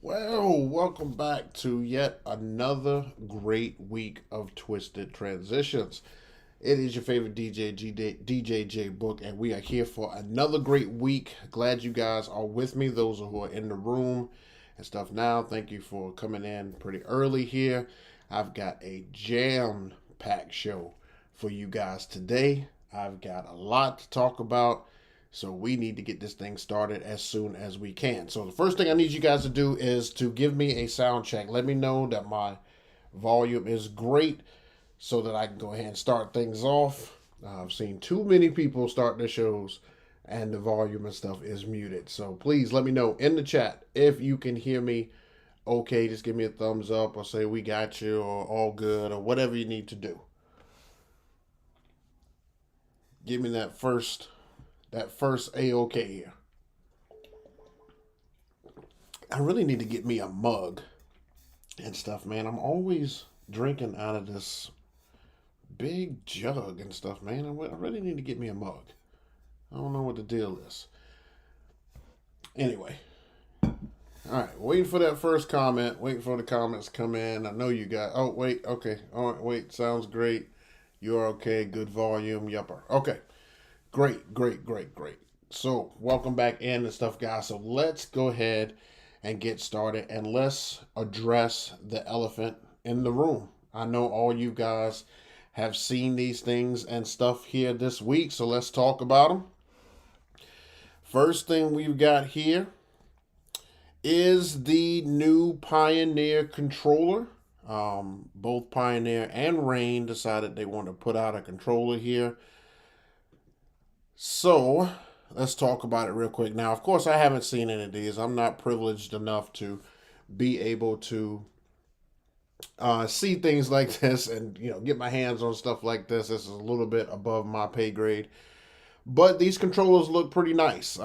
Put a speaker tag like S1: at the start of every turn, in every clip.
S1: Welcome back to yet another great week of Twisted Transitions. It is your favorite DJ JayBook, and we are here for another great week. Glad you guys are with me, those who are in the room and stuff now. Thank you for coming in pretty early here. I've got a jam packed show for you guys today. I've got a lot to talk about. So we need to get this thing started as soon as we can. So the first thing I need you guys to do is to give me a sound check. Let me know that my volume is great so that I can go ahead and start things off. I've seen too many people start their shows and the volume and stuff is muted. So please let me know in the chat if you can hear me okay. Just give me a thumbs up or say we got you or all good or whatever you need to do. Give me that first A-OK here. I really need to get me a mug and stuff, man. I'm always drinking out of this big jug and stuff, man. I really need to get me a mug. I don't know what the deal is. Anyway. Alright, waiting for that first comment. Waiting for the comments to come in. I know you got... Oh, wait. Okay. All right, wait. Sounds great. You're okay. Good volume. Yupper. Okay. Great. So, welcome back in and stuff, guys. So, let's go ahead and get started. And let's address the elephant in the room. I know all you guys have seen these things and stuff here this week. So, let's talk about them. First thing we've got here is the new Pioneer controller. Both Pioneer and Rain decided they want to put out a controller here. So, let's talk about it real quick. Now, of course, I haven't seen any of these. I'm not privileged enough to be able to see things like this and, get my hands on stuff like this. This is a little bit above my pay grade. But these controllers look pretty nice.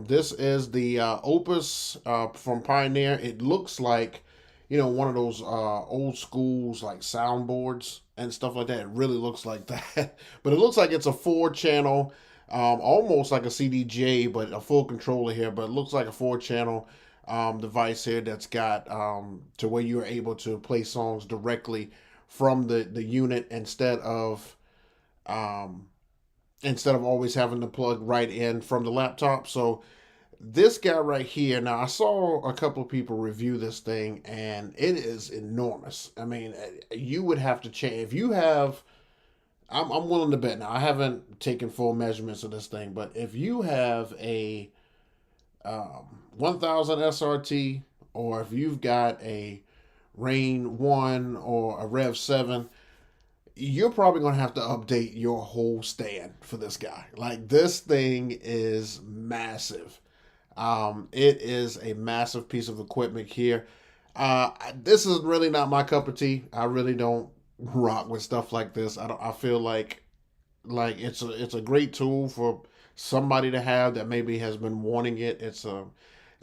S1: This is the Opus from Pioneer. It looks like, one of those old schools like soundboards and stuff like that. It really looks like that. But it looks like it's a 4-channel, almost like a CDJ, but a full controller here. But it looks like a 4-channel device here that's got to where you're able to play songs directly from the unit instead of always having to plug right in from the laptop. So this guy right here, now I saw a couple of people review this thing and it is enormous. I mean, you would have to change if you have. I'm willing to bet. Now, I haven't taken full measurements of this thing, but if you have a 1000 SRT, or if you've got a Rain 1 or a Rev 7, you're probably going to have to update your whole stand for this guy. Like, this thing is massive. It is a massive piece of equipment here. This is really not my cup of tea. I really don't rock with stuff like this. I feel like it's a great tool for somebody to have that maybe has been wanting it. It's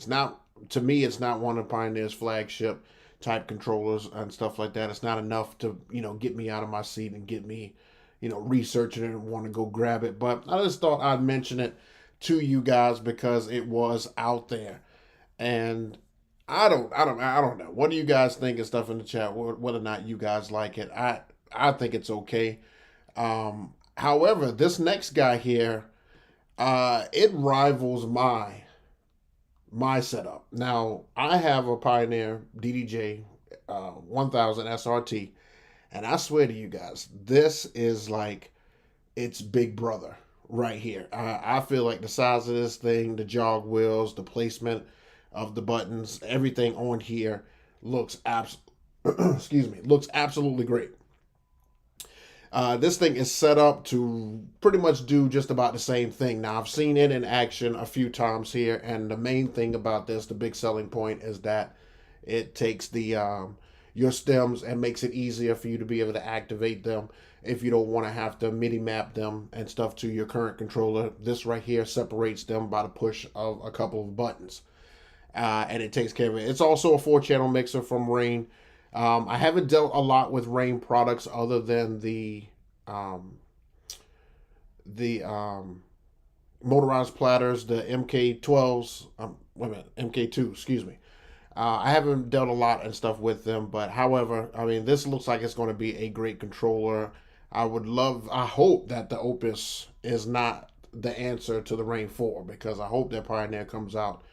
S1: not, to me, it's not one of Pioneer's flagship type controllers and stuff like that. It's not enough to get me out of my seat and get me researching it and want to go grab it. But I just thought I'd mention it to you guys because it was out there. And I don't know. What do you guys think and stuff in the chat? Whether or not you guys like it, I think it's okay. However, this next guy here, it rivals my setup. Now, I have a Pioneer DDJ 1000 SRT, and I swear to you guys, this is like its big brother right here. I feel like the size of this thing, the jog wheels, the placement of the buttons, everything on here looks looks absolutely great. This thing is set up to pretty much do just about the same thing. Now, I've seen it in action a few times here, and the main thing about this, the big selling point, is that it takes the your stems and makes it easier for you to be able to activate them if you don't want to have to MIDI map them and stuff to your current controller. This right here separates them by the push of a couple of buttons. And it takes care of it. It's also a 4-channel mixer from Rain. I haven't dealt a lot with Rain products other than the motorized platters, the MK12s. wait a minute, MK2, excuse me. I haven't dealt a lot and stuff with them, but however, I mean, this looks like it's going to be a great controller. I hope that the Opus is not the answer to the Rain 4, because I hope that Pioneer comes out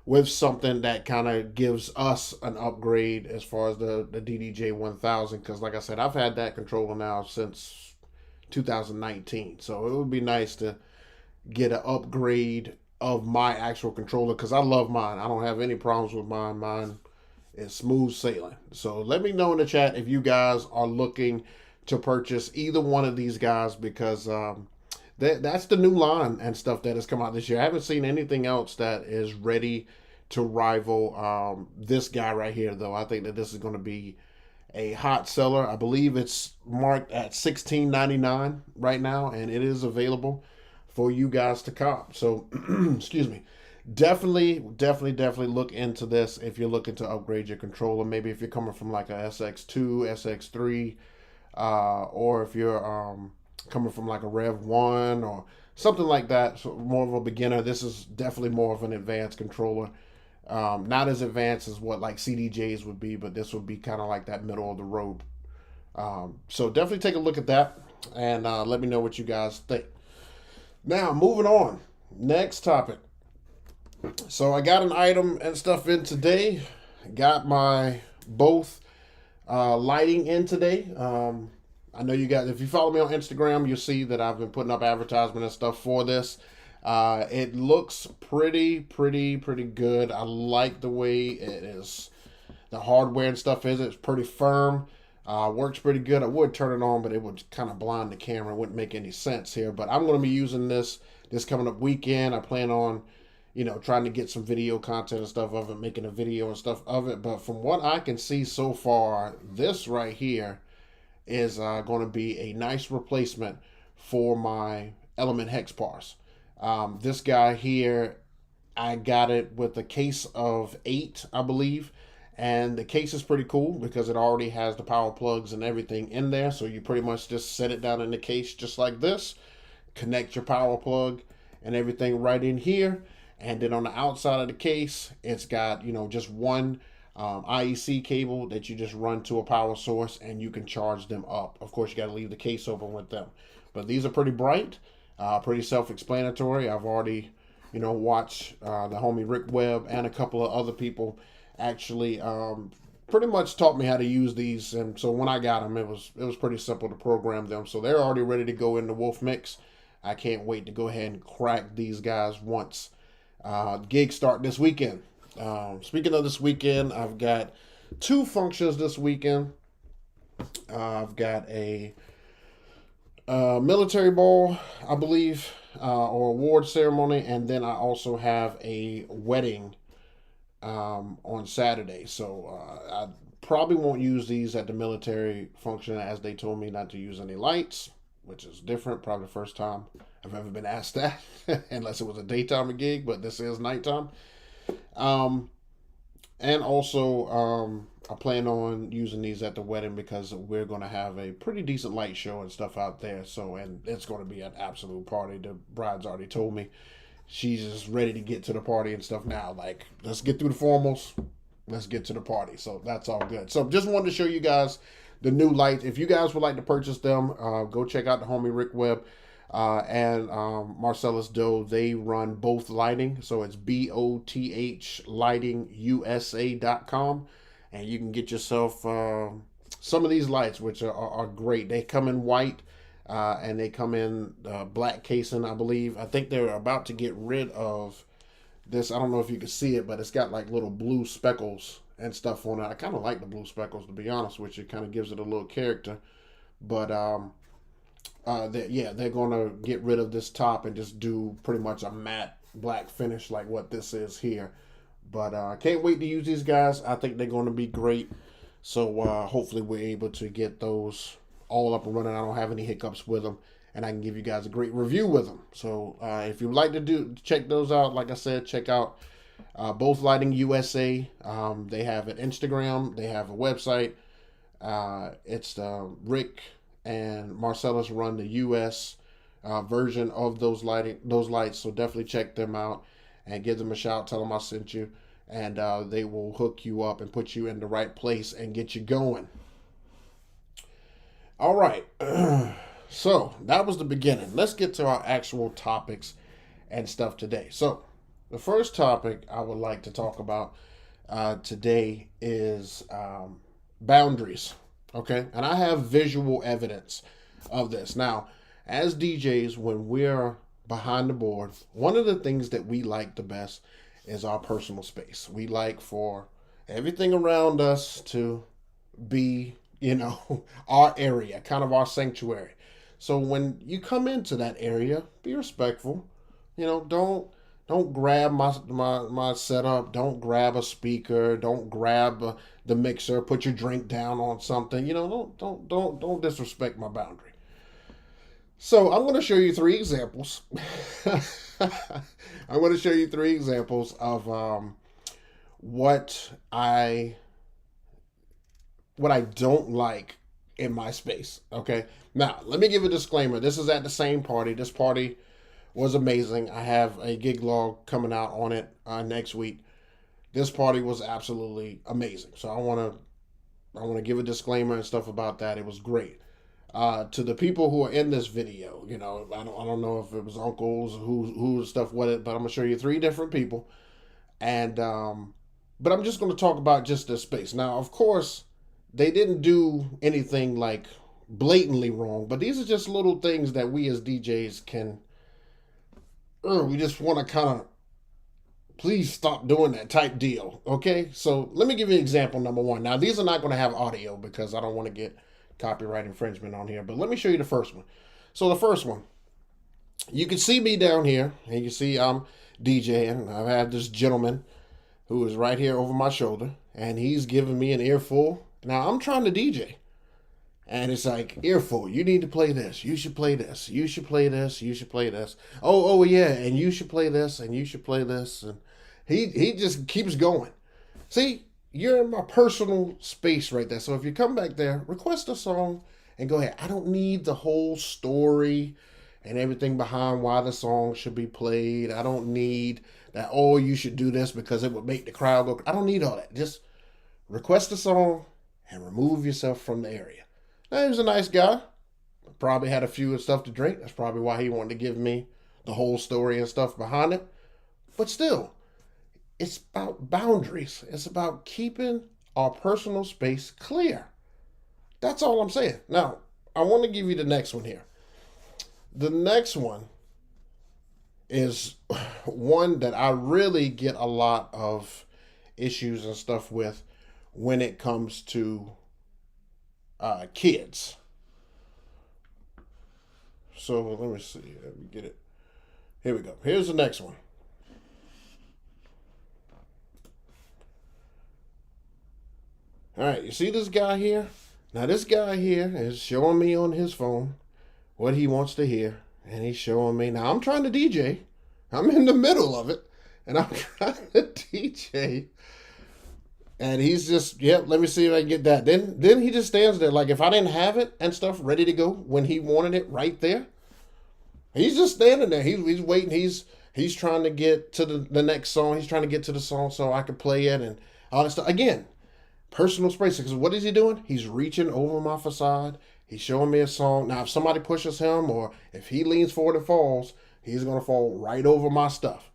S1: with something that kind of gives us an upgrade as far as the DDJ 1000. Because, like I said, I've had that controller now since 2019. So it would be nice to get an upgrade of my actual controller, because I love mine. I don't have any problems with mine. Mine is smooth sailing. So let me know in the chat if you guys are looking to purchase either one of these guys, because that's the new line and stuff that has come out this year. I haven't seen anything else that is ready to rival this guy right here, though. I think that this is going to be a hot seller. I believe it's marked at $16.99 right now, and it is available for you guys to cop. So, excuse me. Definitely look into this if you're looking to upgrade your controller. Maybe if you're coming from like a SX2, SX3, or if you're coming from like a Rev 1 or something like that, so more of a beginner. This is definitely more of an advanced controller. Not as advanced as what like CDJs would be, but this would be kind of like that middle of the road. So definitely take a look at that, and let me know what you guys think. Now, moving on. Next topic. So I got an item and stuff in today. Got my both lighting in today. I know you guys, if you follow me on Instagram, you'll see that I've been putting up advertisement and stuff for this. It looks pretty good. I like the way it is. The hardware and stuff it's pretty firm. Works pretty good. I would turn it on, but it would kind of blind the camera. It wouldn't make any sense here. But I'm going to be using this coming up weekend. I plan on, trying to get some video content and stuff of it, making a video and stuff of it. But from what I can see so far, this right here is going to be a nice replacement for my Element Hex Pars. This guy here, I got it with a case of 8, I believe. And the case is pretty cool because it already has the power plugs and everything in there. So you pretty much just set it down in the case just like this. Connect your power plug and everything right in here. And then on the outside of the case, it's got, just one IEC cable that you just run to a power source and you can charge them up. Of course, you got to leave the case open with them. But these are pretty bright, pretty self-explanatory. I've already, watched the homie Rick Webb and a couple of other people actually pretty much taught me how to use these. And so when I got them, it was pretty simple to program them. So they're already ready to go in the Wolf Mix. I can't wait to go ahead and crack these guys once gigs start this weekend. Speaking of this weekend, I've got 2 functions this weekend. I've got a military ball, I believe, or award ceremony, and then I also have a wedding on Saturday. So I probably won't use these at the military function, as they told me not to use any lights, which is different. Probably the first time I've ever been asked that, unless it was a daytime gig, but this is nighttime. And also, I plan on using these at the wedding because we're going to have a pretty decent light show and stuff out there. So, and it's going to be an absolute party. The bride's already told me she's just ready to get to the party and stuff now. Like, let's get through the formals. Let's get to the party. So that's all good. So just wanted to show you guys the new lights. If you guys would like to purchase them, go check out the homie Rick Webb and Marcellus Doe. They run both lighting. So it's BOTH lightingusa.com. And you can get yourself some of these lights, which are great. They come in white. And they come in black casing, I believe. I think they're about to get rid of this. I don't know if you can see it, but it's got like little blue speckles and stuff on it. I kind of like the blue speckles, to be honest with you. It kind of gives it a little character. But they're going to get rid of this top and just do pretty much a matte black finish like what this is here. But I can't wait to use these guys. I think they're going to be great. So hopefully we're able to get those all up and running. I don't have any hiccups with them, and I can give you guys a great review with them. So if you'd like to check those out, like I said, check out Both Lighting USA. They have an Instagram. They have a website. It's Rick and Marcellus run the US version of those lights. So definitely check them out. and give them a shout, tell them I sent you, and they will hook you up and put you in the right place and get you going. All right. So that was the beginning. Let's get to our actual topics and stuff today. So the first topic I would like to talk about today is boundaries. Okay. And I have visual evidence of this. Now, as DJs, when we're behind the board, one of the things that we like the best is our personal space. We like for everything around us to be, our area, kind of our sanctuary. So when you come into that area, be respectful. Don't grab my setup. Don't grab a speaker. Don't grab the mixer. Put your drink down on something. Don't disrespect my boundary. So I'm going to show you 3 examples. I'm going to show you 3 examples of what I don't like in my space. Okay. Now, let me give a disclaimer. This is at the same party. This party was amazing. I have a gig log coming out on it next week. This party was absolutely amazing. So I want to give a disclaimer and stuff about that. It was great. To the people who are in this video, I don't know if it was uncles, who stuff with it, but I'm gonna show you 3 different people, and but I'm just gonna talk about just this space. Now, of course, they didn't do anything like blatantly wrong, but these are just little things that we as DJs can. We just want to kind of please stop doing that type deal. Okay, so let me give you example number 1. Now, these are not going to have audio because I don't want to get copyright infringement on here, but let me show you the first one. So the first one, you can see me down here, and you see I'm DJing. I have this gentleman who is right here over my shoulder, and he's giving me an earful. Now I'm trying to DJ, and it's like, earful, you need to play this. You should play this. You should play this. You should play this. Oh yeah, and you should play this, and you should play this, and he just keeps going. See, you're in my personal space right there. So if you come back there, request a song and go ahead. I don't need the whole story and everything behind why the song should be played. I don't need that, oh, you should do this because it would make the crowd go. I don't need all that. Just request a song and remove yourself from the area. Now, he was a nice guy. Probably had a few stuff to drink. That's probably why he wanted to give me the whole story and stuff behind it. But still, it's about boundaries. It's about keeping our personal space clear. That's all I'm saying. Now, I want to give you the next one here. The next one is one that I really get a lot of issues and stuff with when it comes to kids. So let me see. Let me get it. Here we go. Here's the next one. All right, you see this guy here? Now this guy here is showing me on his phone what he wants to hear, and he's showing me. Now I'm trying to DJ. I'm in the middle of it, and I'm trying to DJ. And he's just, let me see if I can get that. Then he just stands there like if I didn't have it and stuff ready to go when he wanted it right there. He's just standing there. He's waiting. He's trying to get to the next song. He's trying to get to the song so I can play it and all that stuff. Again, personal space. Because what is he doing? He's reaching over my facade. He's showing me a song. Now, if somebody pushes him or if he leans forward and falls, he's going to fall right over my stuff.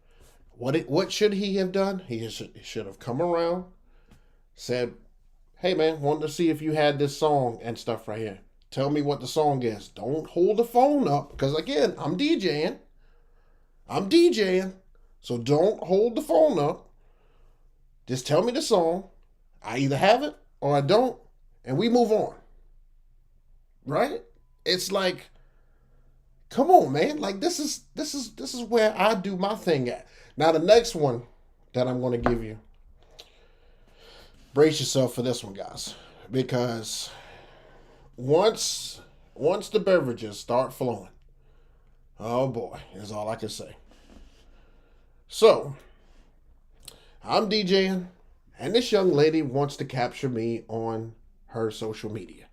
S1: What should he have done? He should have come around, said, hey, man, wanted to see if you had this song and stuff right here. Tell me what the song is. Don't hold the phone up because, again, I'm DJing. So don't hold the phone up. Just tell me the song. I either have it or I don't, and we move on. Right? It's like, come on, man. Like this is where I do my thing at. Now the next one that I'm going to give you, brace yourself for this one, guys, because once the beverages start flowing, oh boy, is all I can say. So I'm DJing, and this young lady wants to capture me on her social media.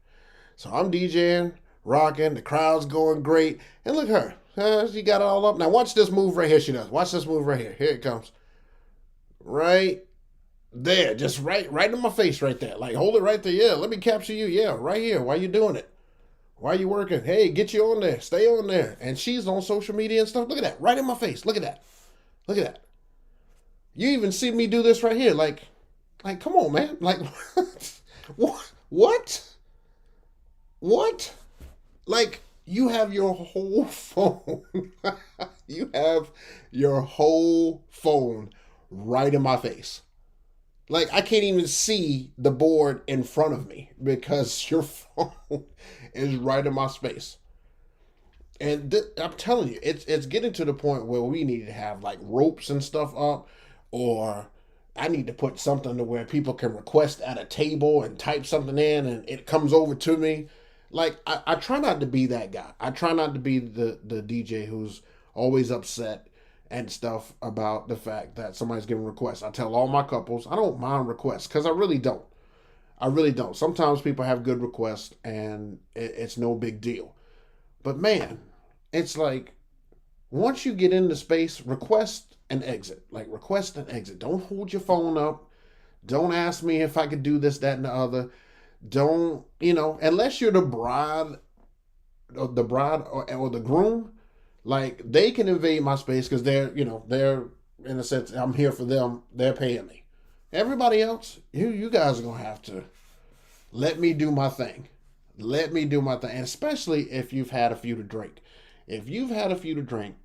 S1: So I'm DJing, rocking, the crowd's going great, and look at her. She got it all up. Now watch this move right here. She does. Watch this move right here. Here it comes. Right there. Just right in my face right there. Like hold it right there. Yeah, let me capture you. Yeah, right here. Why you doing it? Why you working? Hey, get you on there. Stay on there. And she's on social media and stuff. Look at that. Right in my face. Look at that. Look at that. You even see me do this right here. Like, come on, man. Like, what? What? What? Like, you have your whole phone. You have your whole phone right in my face. Like, I can't even see the board in front of me because your phone is right in my space. And I'm telling you, it's getting to the point where we need to have like ropes and stuff up, or I need to put something to where people can request at a table and type something in and it comes over to me. Like I try not to be that guy. I try not to be the DJ who's always upset and stuff about the fact that somebody's giving requests. I tell all my couples I don't mind requests because I really don't. I really don't. Sometimes people have good requests and it's no big deal. But man, it's like once you get into space, request and exit. Like request and exit. Don't hold your phone up. Don't ask me if I could do this, that, and the other. Don't, unless you're the bride or the groom, like they can invade my space because they're in a sense, I'm here for them. They're paying me. Everybody else, you guys are gonna have to let me do my thing. Let me do my thing. And especially if you've had a few to drink. If you've had a few to drink,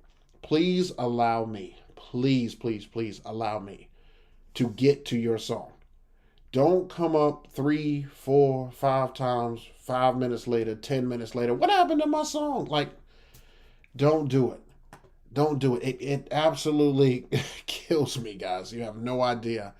S1: please allow me. Please, please, please allow me to get to your song. Don't come up 3, 4, 5 times, 5 minutes later, 10 minutes later. What happened to my song? Like, don't do it. Don't do it. It absolutely kills me, guys. You have no idea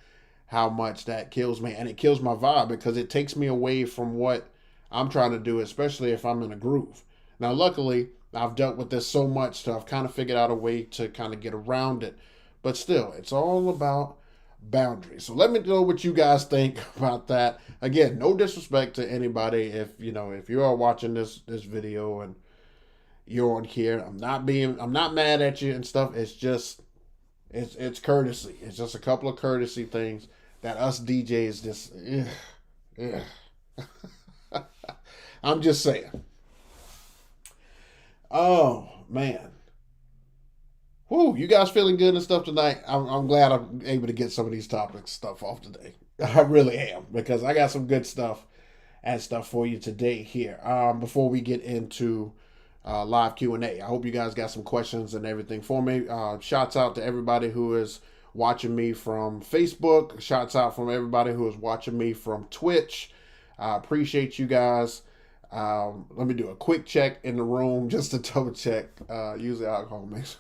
S1: how much that kills me. And it kills my vibe because it takes me away from what I'm trying to do, especially if I'm in a groove. Now, luckily, I've dealt with this so much, so I've kind of figured out a way to kind of get around it. But still, it's all about boundaries. So let me know what you guys think about that. Again, no disrespect to anybody. If you are watching this video and you're on here, I'm not mad at you and stuff. It's just it's courtesy. It's just a couple of courtesy things that us DJs just I'm just saying. Oh man. Whoo, you guys feeling good and stuff tonight? I'm glad I'm able to get some of these topics stuff off today. I really am because I got some good stuff and stuff for you today here. Before we get into live Q&A, I hope you guys got some questions and everything for me. Shouts out to everybody who is watching me from Facebook. Shouts out from everybody who is watching me from Twitch. I appreciate you guys. Let me do a quick check in the room just to double check. Usually alcohol makes.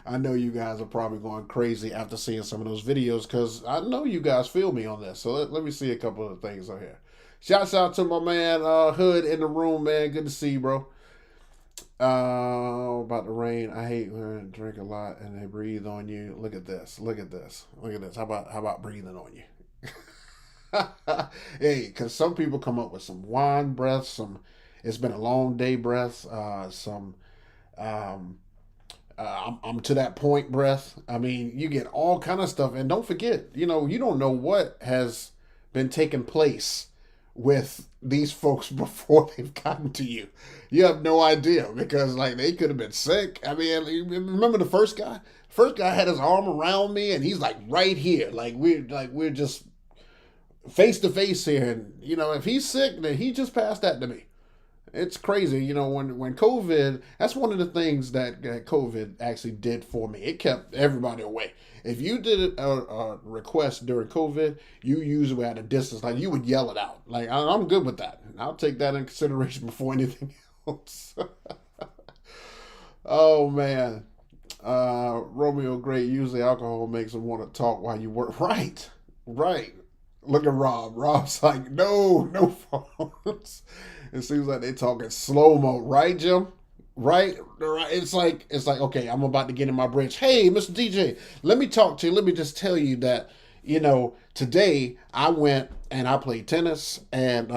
S1: I know you guys are probably going crazy after seeing some of those videos because I know you guys feel me on this. So let me see a couple of things on here. Shouts out to my man Hood in the room, man. Good to see you, bro. About the rain. I hate when I drink a lot and they breathe on you. Look at this. Look at this. Look at this. How about breathing on you? Hey, because some people come up with some wine breaths, it's been a long day breaths, some I'm to that point breath. I mean, you get all kind of stuff. And don't forget, you don't know what has been taking place with these folks before they've gotten to you. You have no idea because like they could have been sick. I mean, remember the first guy? First guy had his arm around me and he's like right here. We're just face to face here. And if he's sick, then he just passed that to me. It's crazy, when COVID, that's one of the things that COVID actually did for me. It kept everybody away. If you did a request during COVID, you usually were at a distance. Like, you would yell it out. Like, I'm good with that. I'll take that in consideration before anything else. Oh, man. Romeo Great, usually alcohol makes them want to talk while you work. Right. Look at Rob. Rob's like, no phones. It seems like they talking slow-mo. Right, Jim? Right? It's like, okay, I'm about to get in my bridge. Hey, Mr. DJ, let me talk to you. Let me just tell you that, today I went and I played tennis. And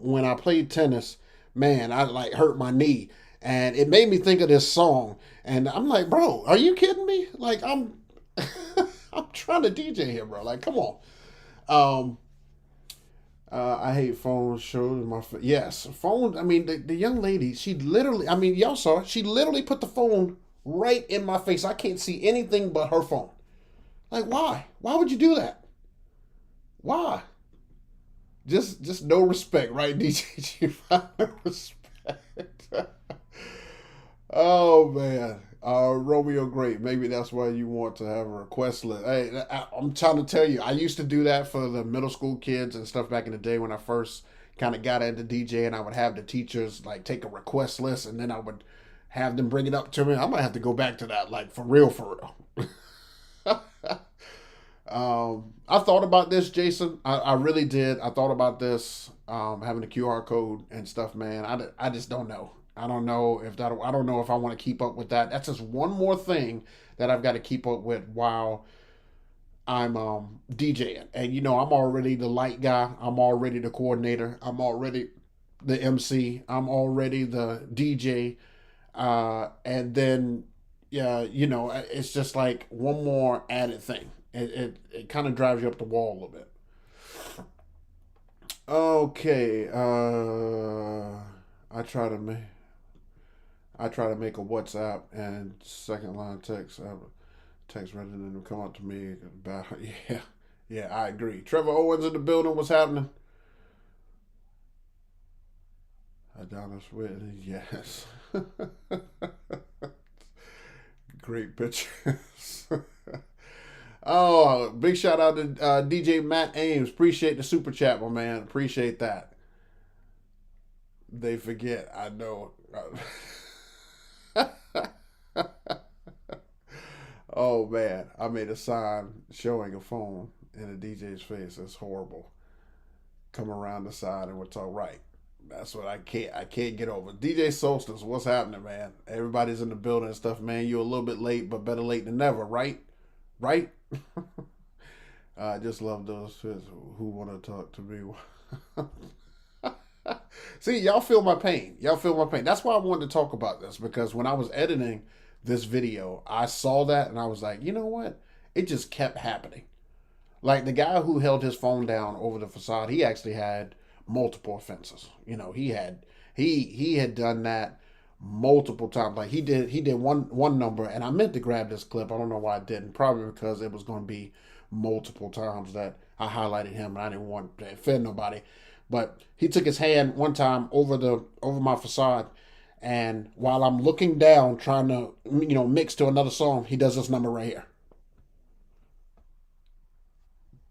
S1: when I played tennis, man, I hurt my knee. and it made me think of this song. And I'm like, bro, are you kidding me? Like, I'm I'm trying to DJ here, bro. Like, come on. Um, I hate phones. Showed my yes, phone. I mean, the young lady. She literally. I mean, y'all saw. She literally put the phone right in my face. I can't see anything but her phone. Like, why? Why would you do that? Why? Just no respect, right, DJ? No respect. Oh man, Romeo, great. Maybe that's why you want to have a request list. Hey, I'm trying to tell you, I used to do that for the middle school kids and stuff back in the day when I first kind of got into DJ, and I would have the teachers like take a request list, and then I would have them bring it up to me. I might have to go back to that, like for real, for real. I thought about this, Jason. I really did. I thought about this, having a QR code and stuff, man. I just don't know. I don't know if that. I don't know if I want to keep up with that. That's just one more thing that I've got to keep up with while I'm DJing. And I'm already the light guy. I'm already the coordinator. I'm already the MC. I'm already the DJ. And then yeah, it's just like one more added thing. It kind of drives you up the wall a little bit. Okay. I try to make I try to make a WhatsApp and second line text. Text rather than them come up to me about yeah, yeah. I agree. Trevor Owens in the building. What's happening? Adonis Whitney. Yes. Great pictures. Oh, big shout out to DJ Matt Ames. Appreciate the super chat, my man. Appreciate that. They forget. I know. Oh man, I made a sign showing a phone in a DJ's face. That's horrible. Come around the side and we'll talk right. That's what I can't get over. DJ Solstice, what's happening, man? Everybody's in the building and stuff, man. You're a little bit late, but better late than never, right? Right? I just love those who want to talk to me. See, y'all feel my pain. Y'all feel my pain. That's why I wanted to talk about this, because when I was editing this video, I saw that and I was like, you know what? It just kept happening. Like the guy who held his phone down over the facade, he actually had multiple offenses. He had done that multiple times. Like he did one number, and I meant to grab this clip. I don't know why I didn't. Probably because it was going to be multiple times that I highlighted him, and I didn't want to offend nobody. But he took his hand one time over my facade, and while I'm looking down trying to mix to another song, he does this number right here,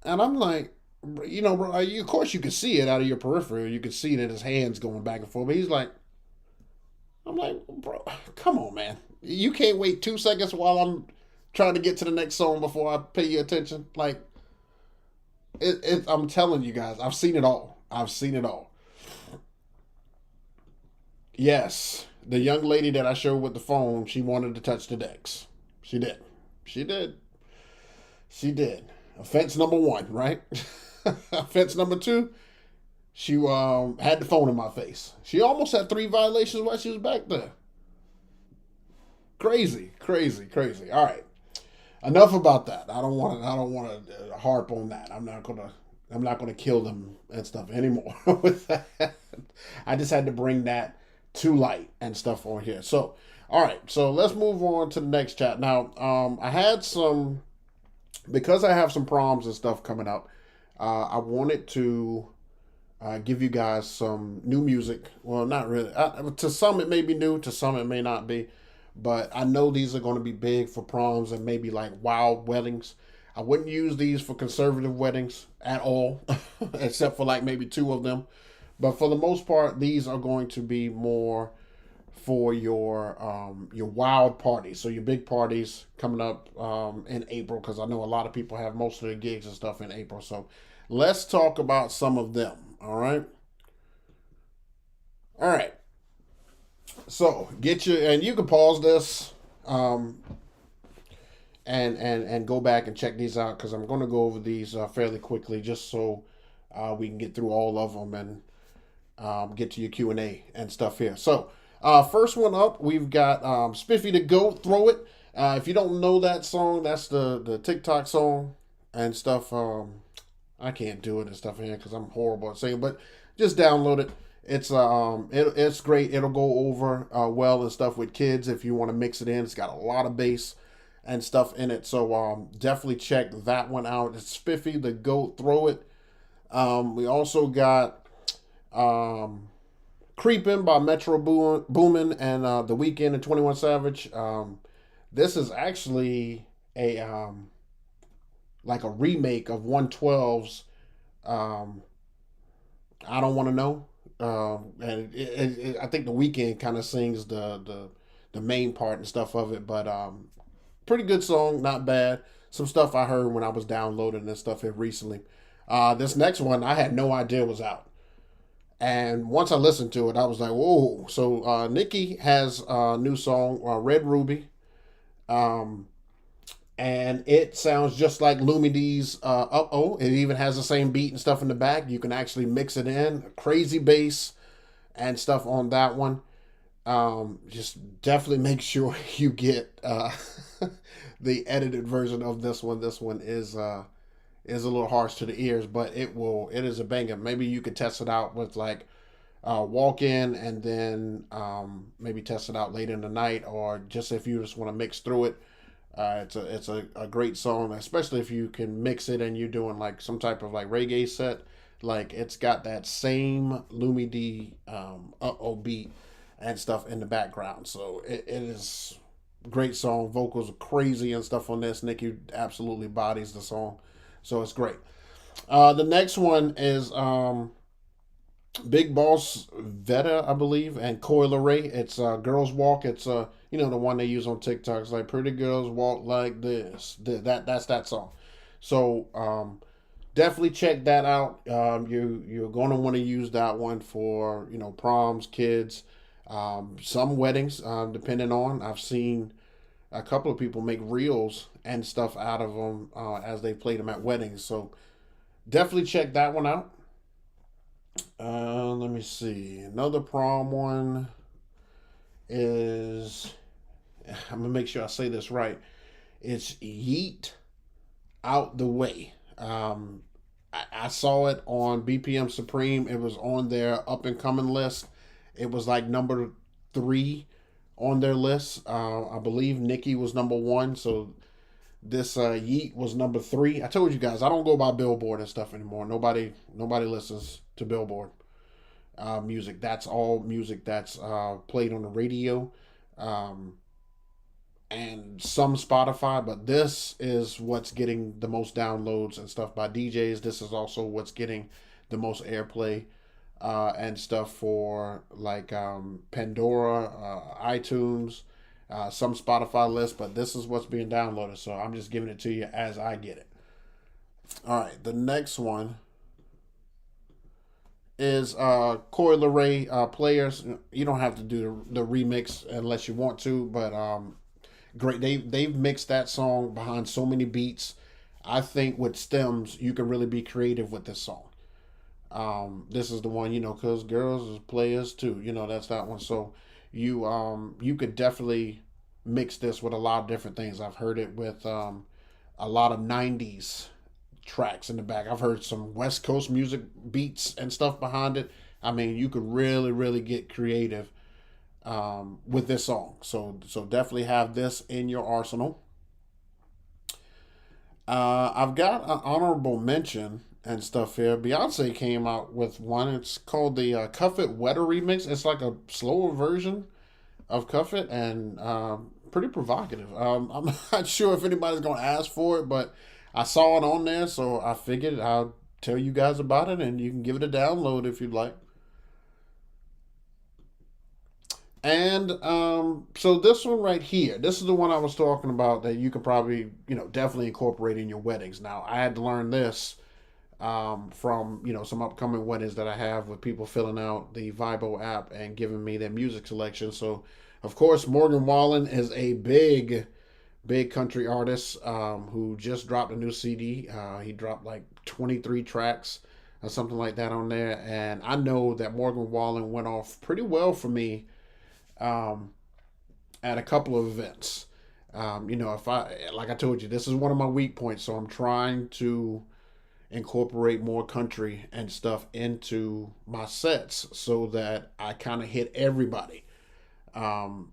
S1: and I'm like, bro, of course you can see it out of your periphery. You can see that his hands going back and forth. But he's like, I'm like, bro, come on, man. You can't wait 2 seconds while I'm trying to get to the next song before I pay you attention. Like, I'm telling you guys, I've seen it all. I've seen it all. Yes, the young lady that I showed with the phone, she wanted to touch the decks. She did. She did. She did. Offense number one, right? Offense number two, she had the phone in my face. She almost had 3 violations while she was back there. Crazy, crazy, crazy. All right, enough about that. I don't want to harp on that. I'm not gonna kill them and stuff anymore with that. I just had to bring that to light and stuff on here. So, all right. So let's move on to the next chat. Now, I had some, because I have some proms and stuff coming up. I wanted to give you guys some new music. Well, not really. To some it may be new, to some it may not be. But I know these are going to be big for proms and maybe like wild weddings. I wouldn't use these for conservative weddings at all, except for like maybe 2 of them. But for the most part, these are going to be more for your wild parties. So your big parties coming up in April, because I know a lot of people have most of their gigs and stuff in April. So let's talk about some of them. All right. All right. So get your, and you can pause this and go back and check these out, because I'm going to go over these fairly quickly, just so we can get through all of them and get to your Q&A and stuff here. So First one up, we've got Spiffy the Goat, Throw It. If you don't know that song, that's the TikTok song and stuff. I can't do it and stuff here because I'm horrible at singing, but just download it. It's great. It'll go over well and stuff with kids if you want to mix it in. It's got a lot of bass and stuff in it, so definitely check that one out. It's Spiffy the Goat, Throw It. We also got Creepin' by Metro Boomin and The Weeknd and 21 Savage. This is actually a like a remake of 112's I Don't Want to Know. And I think The Weeknd kind of sings the main part and stuff of it, but pretty good song, not bad. Some stuff I heard when I was downloading this stuff here recently. This next one I had no idea was out. And once I listened to it, I was like, whoa. So Nicki has a new song, Red Ruby. Um, and it sounds just like Lumi D's Uh-Oh. It even has the same beat and stuff in the back. You can actually mix it in. Crazy bass and stuff on that one. Just definitely make sure you get the edited version of this one. This one is a little harsh to the ears, but it is a banger. Maybe you could test it out with like walk in and then maybe test it out later in the night, or just if you just want to mix through it. It's a great song, especially if you can mix it and you're doing like some type of like reggae set. Like it's got that same Lumi D Uh-Oh beat and stuff in the background. So it is great song. Vocals are crazy and stuff on this. Nicki absolutely bodies the song. So it's great. The next one is Big Boss Vetta, I believe, and Coil Ray. It's Girls Walk. It's the one they use on TikTok. It's like pretty girls walk like this. That's that song. So definitely check that out. You're gonna want to use that one for proms, kids, some weddings, depending on. I've seen a couple of people make reels and stuff out of them as they played them at weddings. So definitely check that one out. Let me see. Another prom one is, I'm gonna make sure I say this right. It's Yeet Out the Way. I saw it on BPM Supreme. It was on their up and coming list. It was like number 3 on their list. I believe Nicki was number 1. So this Yeet was number 3. I told you guys I don't go by Billboard and stuff anymore. Nobody listens to Billboard music. That's all music that's played on the radio and some Spotify. But this is what's getting the most downloads and stuff by DJs. This is also what's getting the most airplay and stuff for like Pandora, iTunes, some Spotify lists, but this is what's being downloaded. So I'm just giving it to you as I get it. All right, the next one is Coil Ray Players. You don't have to do the remix unless you want to, but great. They've mixed that song behind so many beats. I think with stems, you can really be creative with this song. This is the one, because girls is players too. That's that one. So you could definitely mix this with a lot of different things. I've heard it with a lot of 90s tracks in the back. I've heard some West Coast music beats and stuff behind it. I mean, you could really, really get creative with this song. So definitely have this in your arsenal. I've got an honorable mention and stuff here. Beyonce came out with one. It's called the Cuff It Wetter remix. It's like a slower version of Cuff It and pretty provocative. I'm not sure if anybody's going to ask for it, but I saw it on there, so I figured I'll tell you guys about it and you can give it a download if you'd like. And so this one right here, this is the one I was talking about that you could probably, definitely incorporate in your weddings. Now, I had to learn this from, some upcoming weddings that I have with people filling out the Vibo app and giving me their music selection. So, of course, Morgan Wallen is a big country artist who just dropped a new CD. He dropped like 23 tracks or something like that on there. And I know that Morgan Wallen went off pretty well for me um, at a couple of events. If like I told you, this is one of my weak points, so I'm trying to incorporate more country and stuff into my sets so that I kind of hit everybody. Um,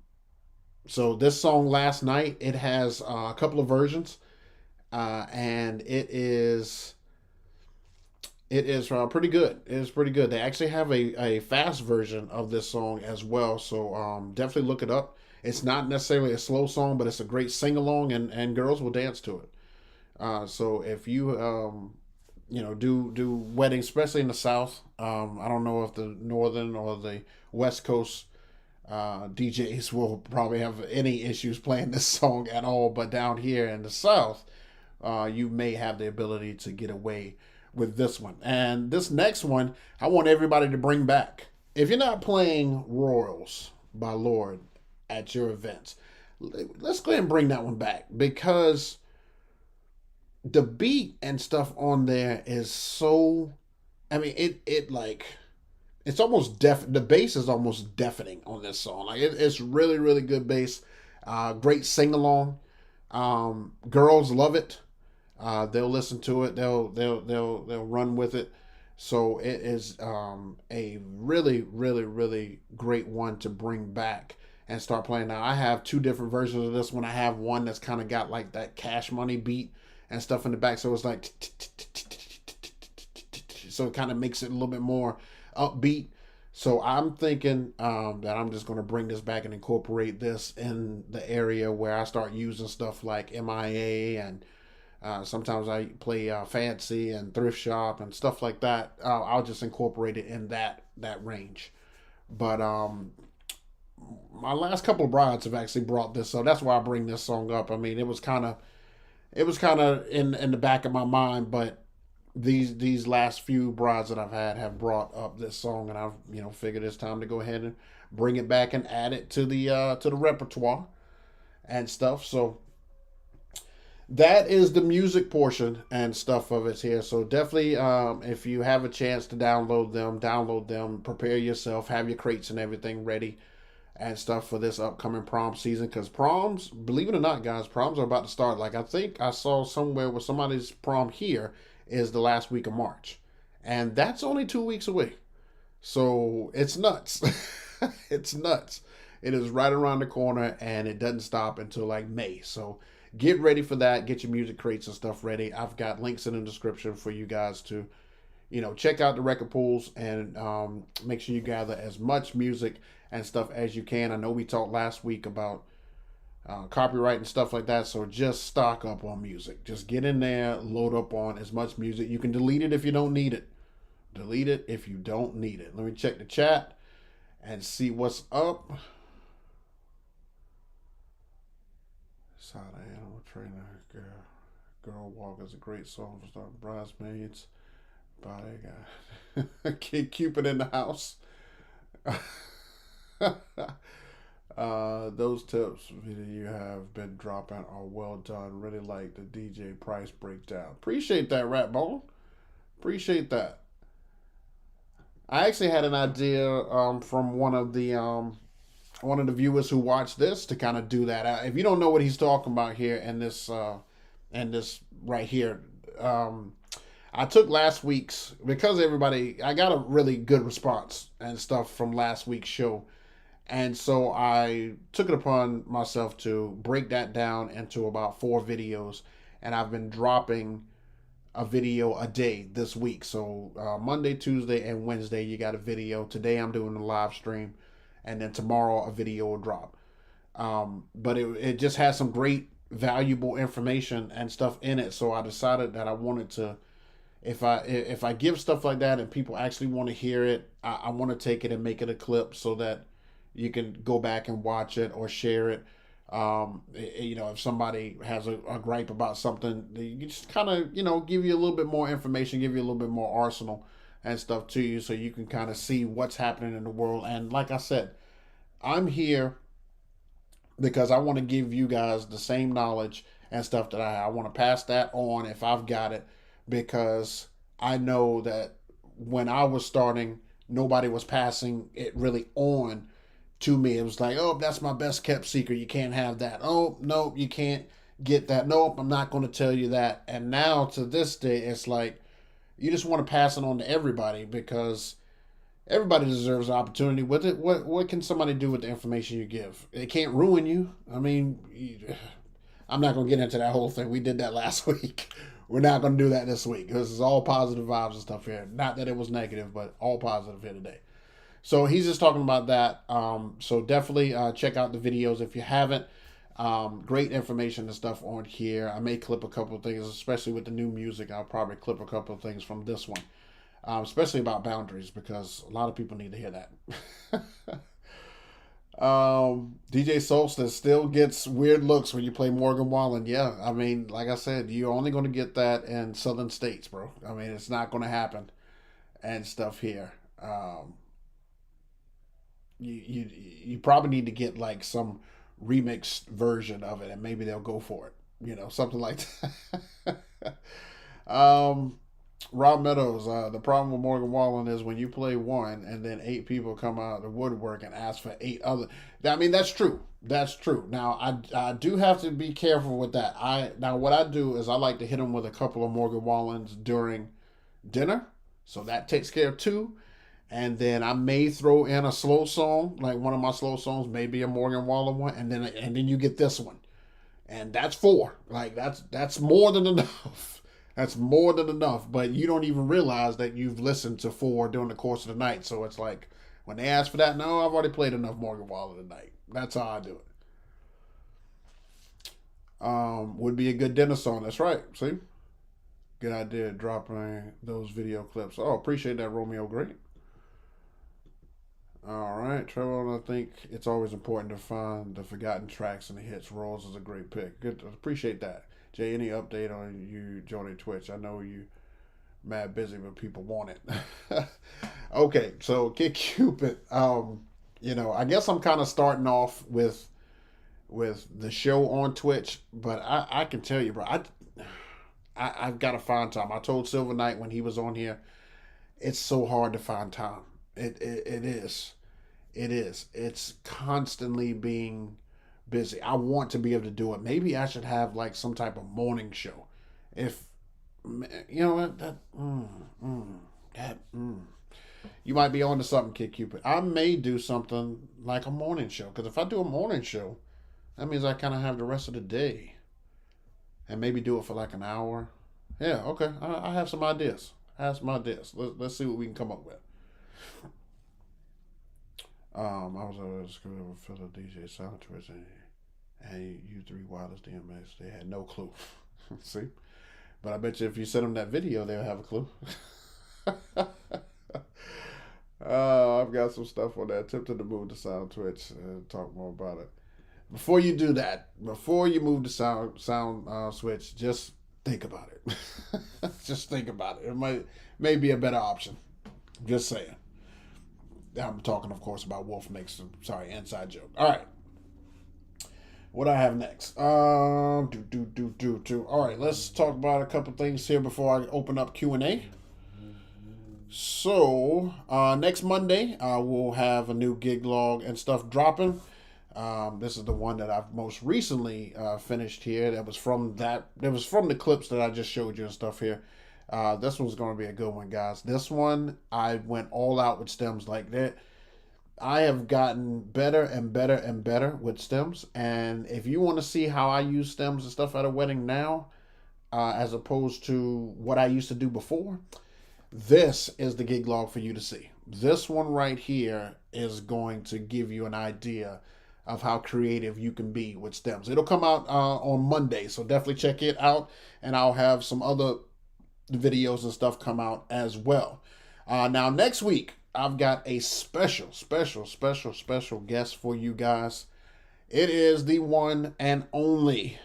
S1: so this song last night, it has a couple of versions, and it is pretty good. It is pretty good. They actually have a fast version of this song as well, so definitely look it up. It's not necessarily a slow song, but it's a great sing along, and girls will dance to it. So if you do weddings, especially in the South, I don't know if the northern or the West Coast DJs will probably have any issues playing this song at all, but down here in the South, you may have the ability to get away with this one. And this next one, I want everybody to bring back. If you're not playing Royals by Lord at your events, let's go ahead and bring that one back because the beat and stuff on there is so. I mean, it like it's almost deaf. The bass is almost deafening on this song. Like it's really really good bass. Great sing along. Girls love it. They'll listen to it. They'll run with it. So it is a really really really great one to bring back and start playing. Now I have two different versions of this one. I have one that's kind of got like that Cash Money beat and stuff in the back, so it's like so it kind of makes it a little bit more upbeat. So I'm thinking that I'm just going to bring this back and incorporate this in the area where I start using stuff like MIA and sometimes I play Fancy and Thrift Shop and stuff like that. I'll just incorporate it in that range. But my last couple of brides have actually brought this, so that's why I bring this song up. I mean, it was kind of in the back of my mind, but these last few brides that I've had have brought up this song, and I've figured it's time to go ahead and bring it back and add it to the repertoire and stuff. So that is the music portion and stuff of it here. So definitely, if you have a chance to download them, prepare yourself, have your crates and everything ready and stuff for this upcoming prom season. Because proms, believe it or not, guys, proms are about to start. Like I think I saw somewhere where somebody's prom here is the last week of March, and that's only 2 weeks away. So it's nuts. It's nuts. It is right around the corner, and it doesn't stop until like May. So get ready for that. Get your music crates and stuff ready. I've got links in the description for you guys to, check out the record pools and make sure you gather as much music and stuff as you can. I know we talked last week about copyright and stuff like that, so just stock up on music. Just get in there, load up on as much music. You can delete it if you don't need it. Delete it if you don't need it. Let me check the chat and see what's up. Side Animal Trainer, Girl Walk is a great song for starting bridesmaids. Bodyguard. Kid Cupid in the house. Those tips you have been dropping are well done. Really like the DJ price breakdown. Appreciate that, Rat Bone. Appreciate that. I actually had an idea from one of the viewers who watched this to kind of do that. If you don't know what he's talking about here and this right here, I took last week's because I got a really good response and stuff from last week's show. And so I took it upon myself to break that down into about 4 videos. And I've been dropping a video a day this week. So Monday, Tuesday, and Wednesday, you got a video. Today I'm doing a live stream. And then tomorrow a video will drop. But it just has some great, valuable information and stuff in it. So I decided that I wanted to, if I give stuff like that and people actually want to hear it, I want to take it and make it a clip so that you can go back and watch it or share it. If somebody has a gripe about something, you just kind of, give you a little bit more information, give you a little bit more arsenal and stuff to you so you can kind of see what's happening in the world. And like I said, I'm here because I want to give you guys the same knowledge and stuff that I want to pass that on if I've got it, because I know that when I was starting, nobody was passing it really on to me. It was like, oh, that's my best kept secret. You can't have that. Oh, no, you can't get that. Nope, I'm not going to tell you that. And now to this day, it's like you just want to pass it on to everybody because everybody deserves an opportunity with it. What can somebody do with the information you give? It can't ruin you. I mean, I'm not going to get into that whole thing. We did that last week. We're not going to do that this week. This is all positive vibes and stuff here. Not that it was negative, but all positive here today. So he's just talking about that. So definitely check out the videos if you haven't. Great information and stuff on here. I may clip a couple of things, especially with the new music. I'll probably clip a couple of things from this one, especially about boundaries, because a lot of people need to hear that. DJ Solstice still gets weird looks when you play Morgan Wallen. Yeah, I mean, like I said, you're only going to get that in southern states, bro. I mean, it's not going to happen and stuff here. You probably need to get like some remixed version of it, and maybe they'll go for it. You know, something like that. Rob Meadows, the problem with Morgan Wallen is when you play one and then 8 people come out of the woodwork and ask for 8 other. I mean, that's true. That's true. Now, I do have to be careful with that. Now what I do is I like to hit them with a couple of Morgan Wallens during dinner, so that takes care of 2. And then I may throw in a slow song, like one of my slow songs, maybe a Morgan Wallen one, and then you get this one, and that's 4. Like that's more than enough. That's more than enough. But you don't even realize that you've listened to 4 during the course of the night. So it's like when they ask for that, no, I've already played enough Morgan Wallen tonight. That's how I do it. Would be a good dinner song. That's right. See, good idea dropping those video clips. Oh, appreciate that, Romeo. Great. All right, Trevor. I think it's always important to find the forgotten tracks and the hits. Rolls is a great pick. Good, appreciate that. Jay, any update on you joining Twitch? I know you mad busy, but people want it. Okay, so Kid Cupid. I guess I'm kind of starting off with the show on Twitch, but I can tell you, bro, I've got to find time. I told Silver Knight when he was on here, it's so hard to find time. It is. It is. It's constantly being busy. I want to be able to do it. Maybe I should have like some type of morning show. If you know what you might be on to something, Kid Cupid. I may do something like a morning show, because if I do a morning show, that means I kind of have the rest of the day, and maybe do it for like an hour. Yeah, okay. I have some ideas. Let's see what we can come up with. I was at a school with Philip DJ Sound Twitch and U3 Wireless DMX. They had no clue. See? But I bet you if you send them that video, they'll have a clue. I've got some stuff on that. Tempted to move to Sound Twitch and talk more about it. Before you do that, before you move to Sound Switch, just think about it. Just think about it. It may be a better option. Just saying. I'm talking, of course, about Wolf Makes. Sorry, inside joke. All right. What I have next? All right, let's talk about a couple things here before I open up Q&A. So, next Monday, we'll have a new gig log and stuff dropping. This is the one that I've most recently finished here. That was from the clips that I just showed you and stuff here. This one's going to be a good one, guys. This one, I went all out with stems like that. I have gotten better and better and better with stems. And if you want to see how I use stems and stuff at a wedding now, as opposed to what I used to do before, this is the gig log for you to see. This one right here is going to give you an idea of how creative you can be with stems. It'll come out on Monday, so definitely check it out. And I'll have some other videos and stuff come out as well. Now next week I've got a special guest for you guys. It is the one and only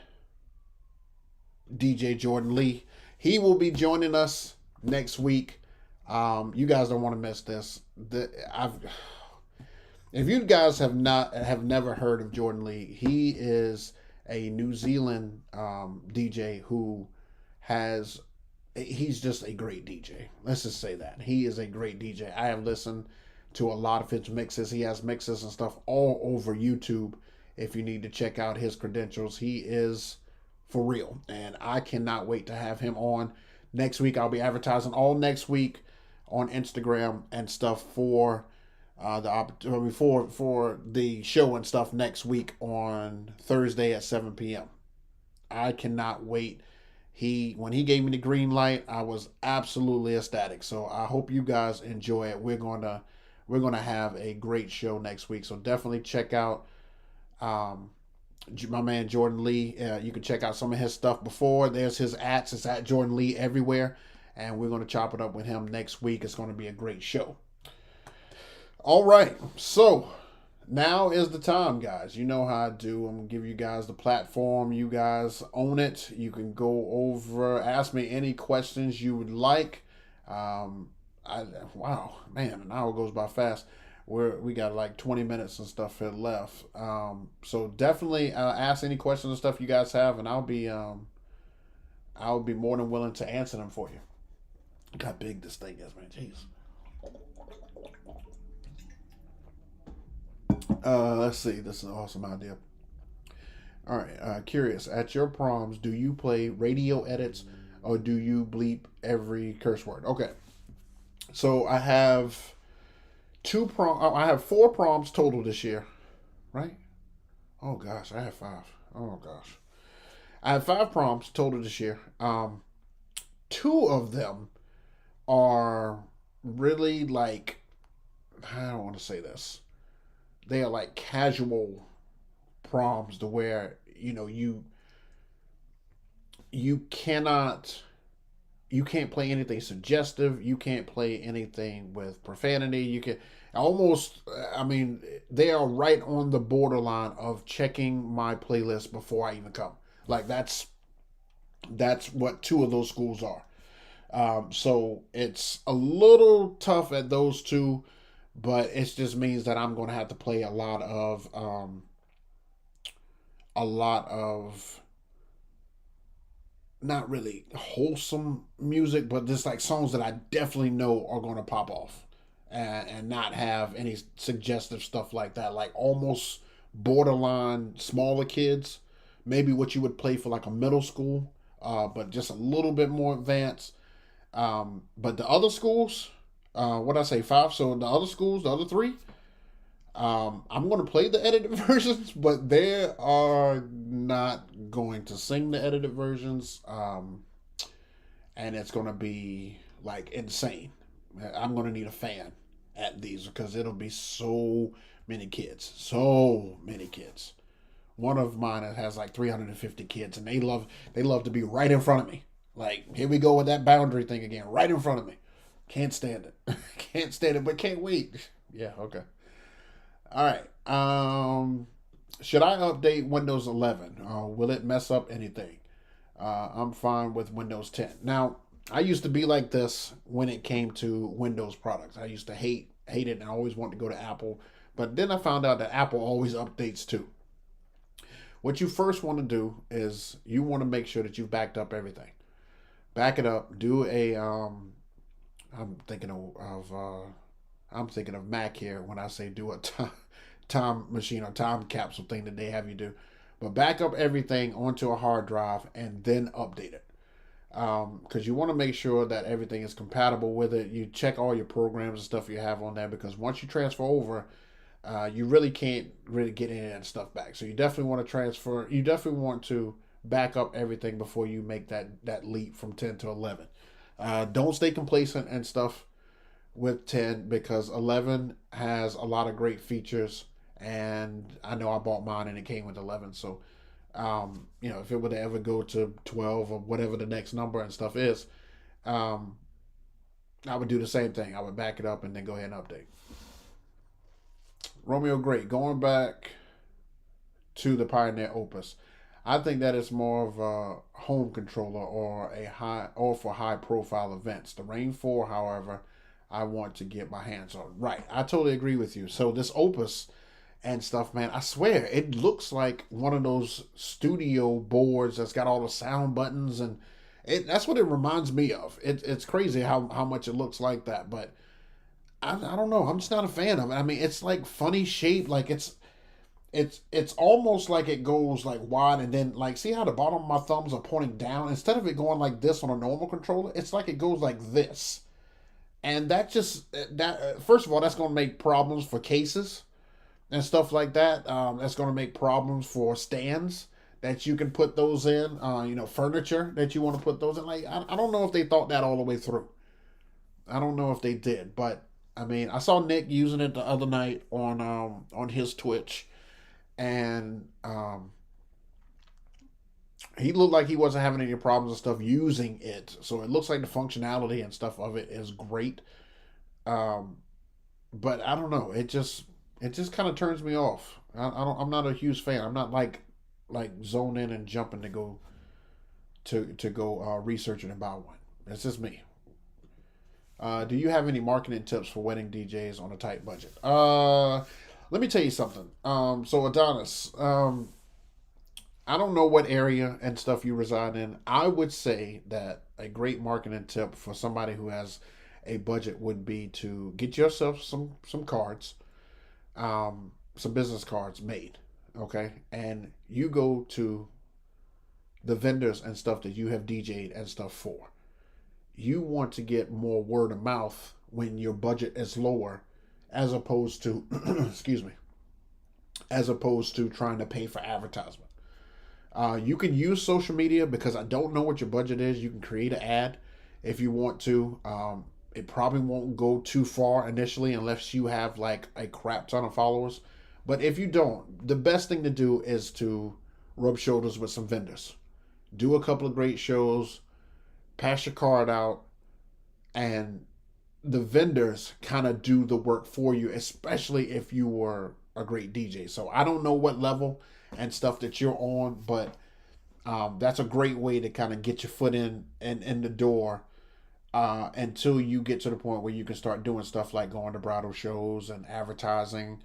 S1: DJ Jordan Lee. He will be joining us next week. You guys don't want to miss this. If you guys have never heard of Jordan Lee, he is a New Zealand DJ who he's just a great DJ. Let's just say that. He is a great DJ. I have listened to a lot of his mixes. He has mixes and stuff all over YouTube. If you need to check out his credentials, he is for real. And I cannot wait to have him on next week. I'll be advertising all next week on Instagram and stuff for for the show and stuff next week on Thursday at 7 p.m. I cannot wait. When he gave me the green light, I was absolutely ecstatic. So I hope you guys enjoy it. We're gonna have a great show next week. So definitely check out um, my man Jordan Lee. You can check out some of his stuff before. There's his ats. It's at Jordan Lee everywhere. And we're going to chop it up with him next week. It's going to be a great show. All right. So now is the time, guys. You know how I do. I'm going to give you guys the platform. You guys own it. You can go over, ask me any questions you would like. Wow, man, an hour goes by fast. We got like 20 minutes and stuff left. So definitely ask any questions and stuff you guys have, and I'll be more than willing to answer them for you. Look how big this thing is, man. Jeez. Let's see. This is an awesome idea. All right. Curious. At your proms, do you play radio edits or do you bleep every curse word? Okay. So I have I have 4 proms total this year, right? Oh gosh, I have 5. Oh gosh, I have 5 proms total this year. 2 of them are really like, I don't want to say this. They are like casual proms to where you can't play anything suggestive. You can't play anything with profanity. You can almost, I mean, they are right on the borderline of checking my playlist before I even come. Like that's what 2 of those schools are. So it's a little tough at those 2, but it just means that I'm going to have to play a lot of not really wholesome music, but just like songs that I definitely know are going to pop off and not have any suggestive stuff like that, like almost borderline smaller kids, maybe what you would play for like a middle school, but just a little bit more advanced. But the other schools, what did I say, 5? So the other schools, the other 3, I'm going to play the edited versions, but they are not going to sing the edited versions. And it's going to be like insane. I'm going to need a fan at these because it'll be so many kids. So many kids. One of mine has like 350 kids, and they love to be right in front of me. Like, here we go with that boundary thing again, right in front of me. Can't stand it. Can't stand it, but can't wait. Yeah, okay. All right. Should I update Windows 11? Will it mess up anything? I'm fine with Windows 10. Now, I used to be like this when it came to Windows products. I used to hate it and I always wanted to go to Apple. But then I found out that Apple always updates too. What you first want to do is you want to make sure that you've backed up everything. Back it up. Do a I'm thinking of Mac here when I say do a time machine or time capsule thing that they have you do. But back up everything onto a hard drive and then update it. Because you want to make sure that everything is compatible with it. You check all your programs and stuff you have on there, because once you transfer over, you really can't really get any of that stuff back. So you definitely want to transfer. You definitely want to back up everything before you make that leap from 10 to 11. Don't stay complacent and stuff with 10, because 11 has a lot of great features, and I know I bought mine and it came with 11. So if it were to ever go to 12 or whatever the next number and stuff is, I would do the same thing. I would back it up and then go ahead and update. Romeo Great, going back to the Pioneer Opus, I think that it's more of a home controller or for high profile events. The Rain 4, however, I want to get my hands on. Right, I totally agree with you. So this Opus and stuff, man, I swear it looks like one of those studio boards that's got all the sound buttons, and that's what it reminds me of. It's crazy how much it looks like that, but I don't know. I'm just not a fan of it. I mean, it's like funny shape. Like it's almost like it goes like wide and then like see how the bottom of my thumbs are pointing down instead of it going like this on a normal controller. It's like it goes like this, and that just that first of all that's going to make problems for cases and stuff like that. That's going to make problems for stands that you can put those in. Furniture that you want to put those in. Like I don't know if they thought that all the way through. I don't know if they did, but I mean, I saw Nick using it the other night on his Twitch, and he looked like he wasn't having any problems and stuff using it. So it looks like the functionality and stuff of it is great. Um, but I don't know. It just kind of turns me off. I'm not a huge fan. I'm not like zone in and jumping to go researching about one. It's just me. Do you have any marketing tips for wedding DJs on a tight budget? Let me tell you something. So Adonis, I don't know what area and stuff you reside in. I would say that a great marketing tip for somebody who has a budget would be to get yourself some cards, some business cards made, okay, and you go to the vendors and stuff that you have DJ'd and stuff for. You want to get more word of mouth when your budget is lower, as opposed to, excuse me, as opposed to trying to pay for advertisement. You can use social media because I don't know what your budget is. You can create an ad if you want to. It probably won't go too far initially unless you have like a crap ton of followers. But if you don't, the best thing to do is to rub shoulders with some vendors. Do a couple of great shows, pass your card out, and the vendors kind of do the work for you, especially if you were a great DJ. So I don't know what level and stuff that you're on, but that's a great way to kind of get your foot in the door until you get to the point where you can start doing stuff like going to bridal shows and advertising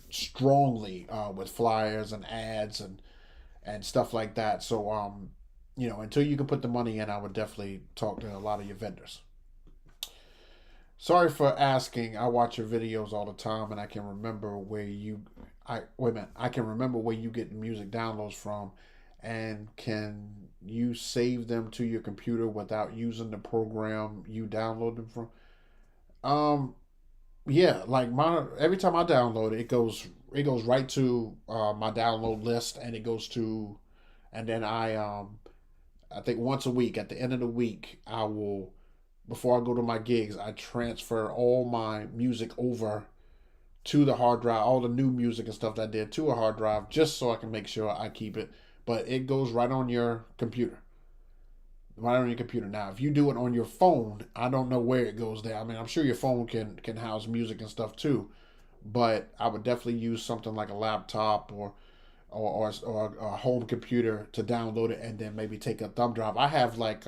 S1: strongly with flyers and ads and stuff like that. So until you can put the money in, I would definitely talk to a lot of your vendors. Sorry for asking. I watch your videos all the time, and I can remember where you. I wait a minute. I can remember where you get the music downloads from, and can you save them to your computer without using the program you download them from? Um, yeah, like my every time I download it, it goes right to my download list, and it goes to, and then I think once a week at the end of the week I will before I go to my gigs, I transfer all my music over to the hard drive, all the new music and stuff that I did to a hard drive, just so I can make sure I keep it. But it goes right on your computer. Right on your computer. Now, if you do it on your phone, I don't know where it goes there. I mean, I'm sure your phone can house music and stuff too, but I would definitely use something like a laptop or a home computer to download it, and then maybe take a thumb drive. I have like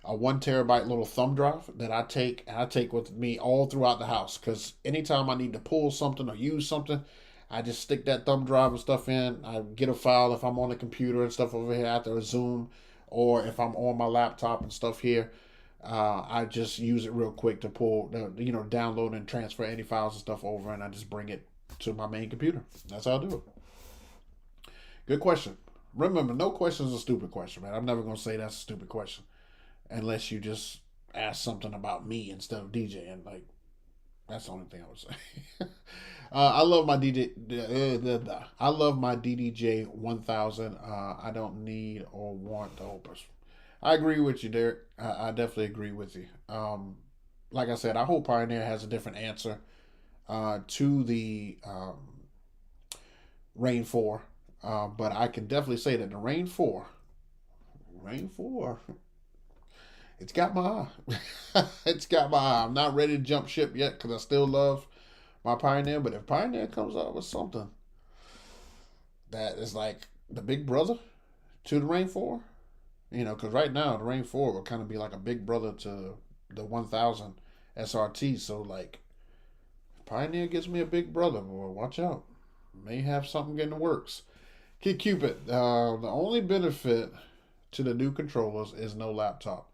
S1: a 1 terabyte little thumb drive that I take with me all throughout the house, because anytime I need to pull something or use something, I just stick that thumb drive and stuff in. I get a file if I'm on the computer and stuff over here after a Zoom, or if I'm on my laptop and stuff here. I just use it real quick to pull, download and transfer any files and stuff over, and I just bring it to my main computer. That's how I do it. Good question. Remember, no question is a stupid question, man. I'm never gonna say that's a stupid question unless you just ask something about me instead of DJing. Like, that's the only thing I would say. I love my DJ. I love my DDJ 1000. I don't need or want the Opus. I agree with you, Derek. I definitely agree with you. Like I said, I hope Pioneer has a different answer to the Rain 4. But I can definitely say that the Rain 4, it's got my eye. It's got my eye. I'm not ready to jump ship yet because I still love my Pioneer. But if Pioneer comes out with something that is like the big brother to the Rain 4, because right now the Rain 4 will kind of be like a big brother to the 1000 SRT. So, like, Pioneer gives me a big brother, boy, watch out. May have something in the works. Kid Cupid, the only benefit to the new controllers is no laptop.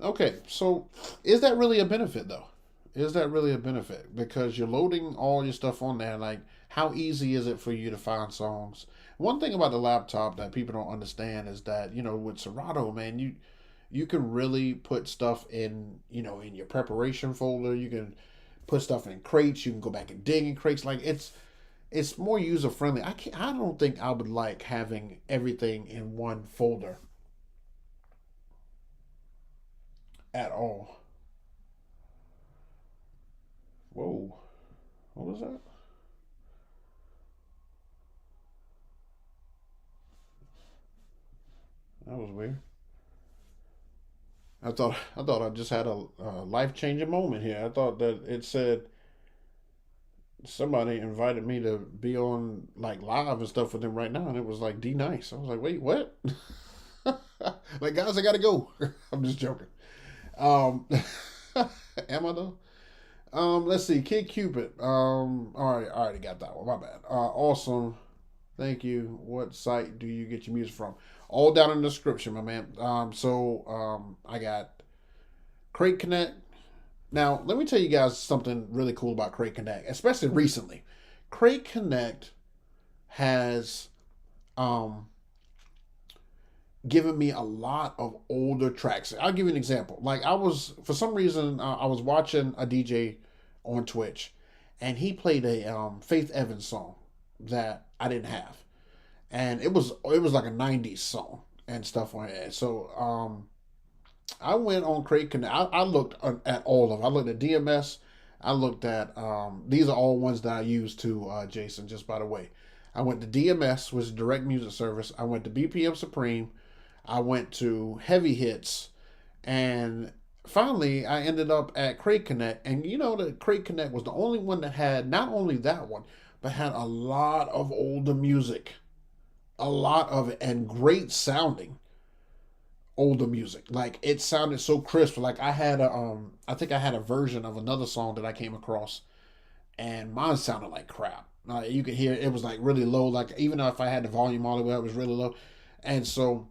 S1: Okay, so is that really a benefit though? Is that really a benefit? Because you're loading all your stuff on there. Like, how easy is it for you to find songs? One thing about the laptop that people don't understand is that, with Serato, man, you can really put stuff in, in your preparation folder. You can put stuff in crates. You can go back and dig in crates. Like, it's more user friendly. I don't think I would like having everything in one folder at all. Whoa, what was that? That was weird. I thought I just had a life changing moment here. I thought that it said somebody invited me to be on like live and stuff with them right now, and it was like D Nice. I was like, wait, what? Like, guys, I gotta go. I'm just joking. Um, am I though? Let's see, Kid Cupid. All right, I already got that one. My bad. Awesome. Thank you. What site do you get your music from? All down in the description, my man. I got Crate Connect. Now, let me tell you guys something really cool about Crate Connect, especially recently. Crate Connect has um, given me a lot of older tracks. I'll give you an example. Like, for some reason, I was watching a DJ on Twitch, and he played a Faith Evans song that I didn't have, and it was like a '90s song and stuff like that. So I went on Crate Connect. I looked at all of them. I looked at DMS. I looked at these are all ones that I use to Jason. Just by the way, I went to DMS, which is Direct Music Service. I went to BPM Supreme. I went to Heavy Hits, and finally I ended up at Crate Connect. And the Crate Connect was the only one that had not only that one, but had a lot of older music, a lot of it, and great sounding older music. Like, it sounded so crisp. Like, I think I had a version of another song that I came across, and mine sounded like crap. You could hear it was like really low. Like, even if I had the volume all the way up, it was really low. And so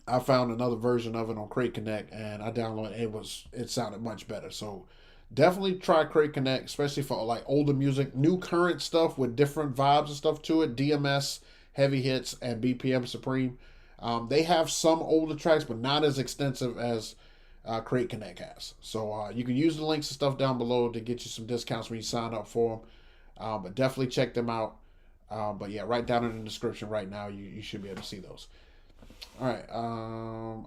S1: I found another version of it on Crate Connect, and I downloaded it. It sounded much better. So definitely try Crate Connect, especially for like older music, new current stuff with different vibes and stuff to it. DMS, Heavy Hits, and BPM Supreme. They have some older tracks, but not as extensive as Crate Connect has. So you can use the links and stuff down below to get you some discounts when you sign up for them. But definitely check them out. But yeah, right down in the description right now, you should be able to see those. All right,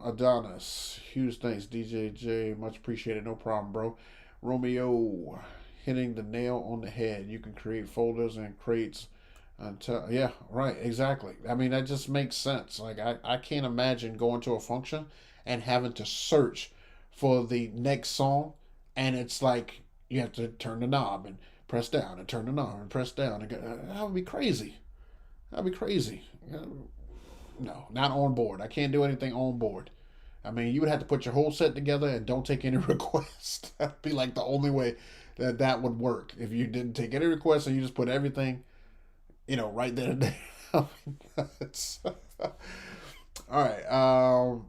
S1: Adonis, huge thanks, DJ J, much appreciated. No problem, bro. Romeo, hitting the nail on the head. You can create folders and crates. Until, yeah, right, exactly. I mean, that just makes sense. Like, I can't imagine going to a function and having to search for the next song, and it's like you have to turn the knob and press down and turn the knob and press down. That would be crazy. That'd be crazy. No, not on board. I can't do anything on board. I mean, you would have to put your whole set together and don't take any requests. That'd be like the only way that would work. If you didn't take any requests and you just put everything, right there and there. All right.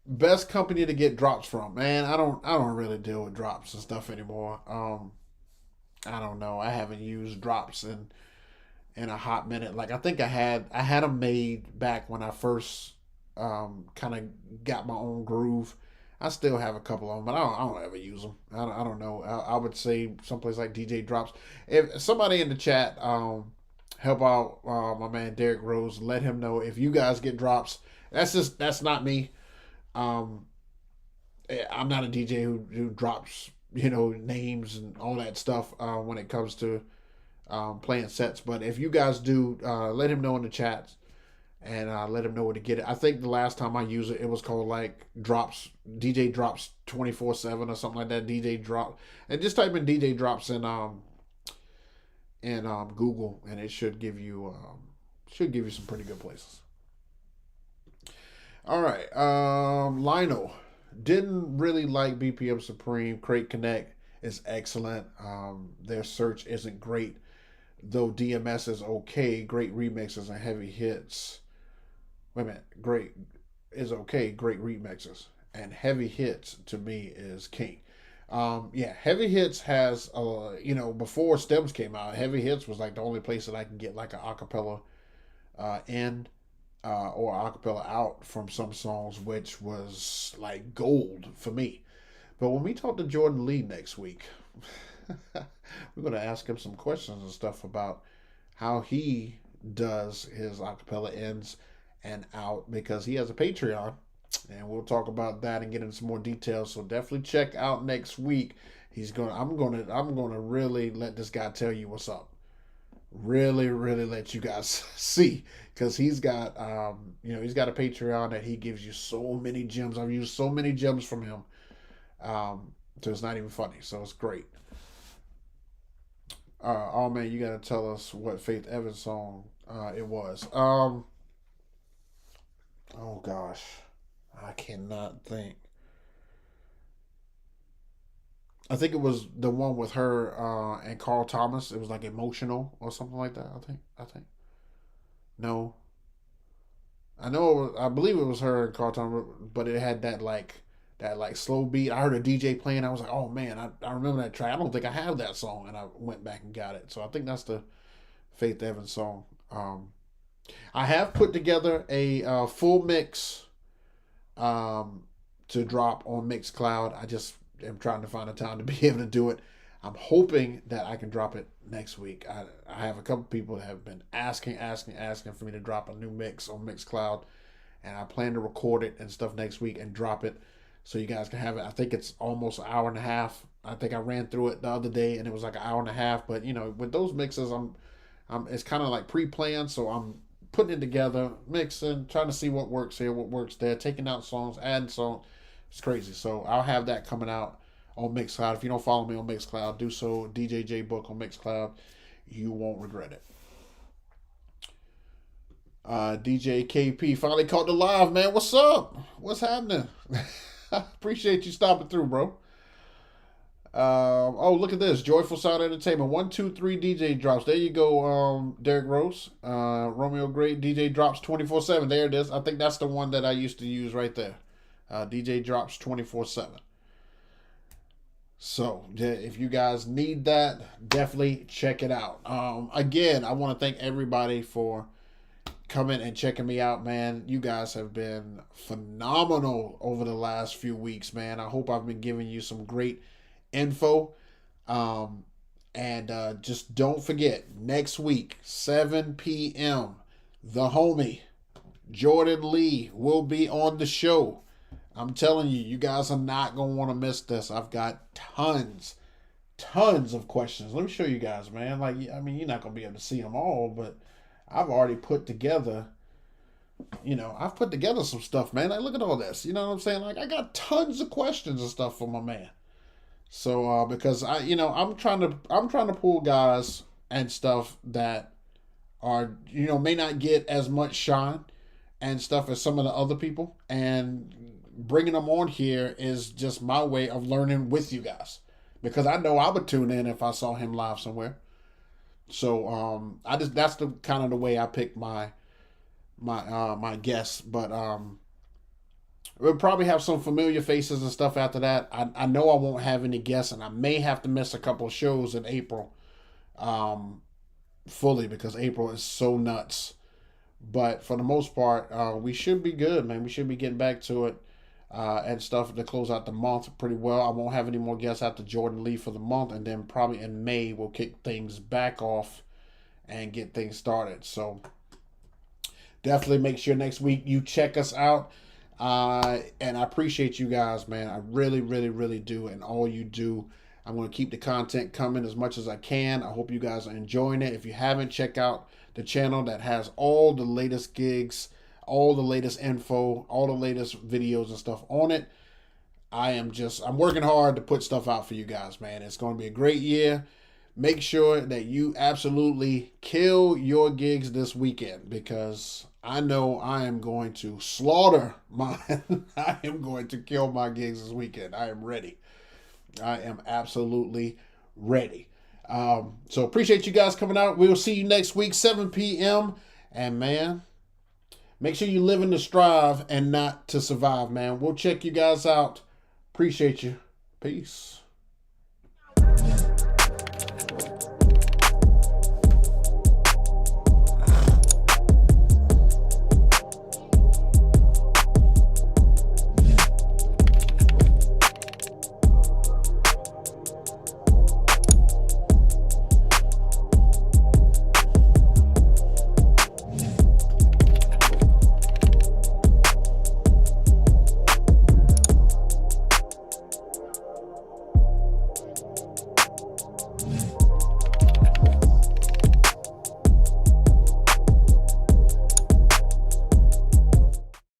S1: Best company to get drops from. Man, I don't really deal with drops and stuff anymore. I don't know. I haven't used drops in a hot minute. Like, I think I had them made back when I first kind of got my own groove. I still have a couple of them, but I don't ever use them. I don't know. I would say someplace like DJ Drops. If somebody in the chat help out my man Derek Rose, let him know if you guys get drops. That's not me. Um, I'm not a DJ who drops names and all that stuff when it comes to playing sets. But if you guys do, let him know in the chat and let him know where to get it. I think the last time I used it, it was called like Drops DJ Drops 24/7 or something like that. DJ Drop, and just type in DJ Drops in Google, and it should give you some pretty good places. All right, Lionel didn't really like BPM Supreme. Crate Connect is excellent. Their search isn't great, though DMS is okay. Great remixes and heavy hits. Wait a minute, great is okay. Great remixes and heavy hits to me is king. Yeah, Heavy Hits has, before Stems came out, Heavy Hits was like the only place that I can get like an acapella in or acapella out from some songs, which was like gold for me. But when we talk to Jordan Lee next week, we're going to ask him some questions and stuff about how he does his acapella ins and out because he has a Patreon, and we'll talk about that and get into some more details. So definitely check out next week. I'm gonna really let this guy tell you what's up. Really, really let you guys see because he's got a Patreon that he gives you so many gems. I've used so many gems from him, so it's not even funny. So it's great. Oh man, you gotta tell us what Faith Evans song it was. Oh gosh, I cannot think. I think it was the one with her and Carl Thomas. It was like emotional or something like that. I think. I think. No, I know. I believe it was her and Carl Thomas, but it had that slow beat. I heard a DJ playing. I was like, oh man, I remember that track. I don't think I have that song, and I went back and got it. So I think that's the Faith Evans song. I have put together a full mix um, to drop on Mixcloud. I just am trying to find a time to be able to do it. I'm hoping that I can drop it next week. I have a couple people that have been asking for me to drop a new mix on Mixcloud, and I plan to record it and stuff next week and drop it so you guys can have it. I think it's almost an hour and a half. I think I ran through it the other day and it was like an hour and a half. But with those mixes, it's kind of like pre-planned, so I'm putting it together, mixing, trying to see what works here, what works there, taking out songs, adding songs. It's crazy. So I'll have that coming out on Mixcloud. If you don't follow me on Mixcloud, do so. DJ JayBook on Mixcloud. You won't regret it. DJ KP finally caught the live, man. What's up? What's happening? Appreciate you stopping through, bro. Oh, look at this. Joyful Sound Entertainment. 123 DJ drops. There you go, Derek Rose. Romeo Great DJ drops 24/7. There it is. I think that's the one that I used to use right there. DJ drops 24/7. So, if you guys need that, definitely check it out. Again, I want to thank everybody for coming and checking me out, man. You guys have been phenomenal over the last few weeks, man. I hope I've been giving you some great info. And just don't forget, next week, 7 p.m., the homie, Jordan Lee, will be on the show. I'm telling you, you guys are not going to want to miss this. I've got tons of questions. Let me show you guys, man. You're not going to be able to see them all, but I've already put together, I've put together some stuff, man. Like, look at all this. You know what I'm saying? Like, I got tons of questions and stuff for my man. So, because I'm trying to pull guys and stuff that are, may not get as much shine and stuff as some of the other people, and bringing them on here is just my way of learning with you guys, because I know I would tune in if I saw him live somewhere. So that's the kind of the way I pick my guests. But we'll probably have some familiar faces and stuff after that. I know I won't have any guests, and I may have to miss a couple of shows in April, fully, because April is so nuts. But for the most part, we should be good, man. We should be getting back to it and stuff to close out the month pretty well. I won't have any more guests after Jordan Lee for the month, and then probably in May we'll kick things back off and get things started. So definitely make sure next week you check us out. And I appreciate you guys, man. I really, really, really do. And all you do, I'm going to keep the content coming as much as I can. I hope you guys are enjoying it. If you haven't, check out the channel that has all the latest gigs, all the latest info, all the latest videos and stuff on it. I'm working hard to put stuff out for you guys, man. It's going to be a great year. Make sure that you absolutely kill your gigs this weekend, because I know I am going to slaughter mine. I am going to kill my gigs this weekend. I am ready. I am absolutely ready. So appreciate you guys coming out. We'll see you next week, 7 p.m. And man, make sure you live in to strive and not to survive, man. We'll check you guys out. Appreciate you. Peace.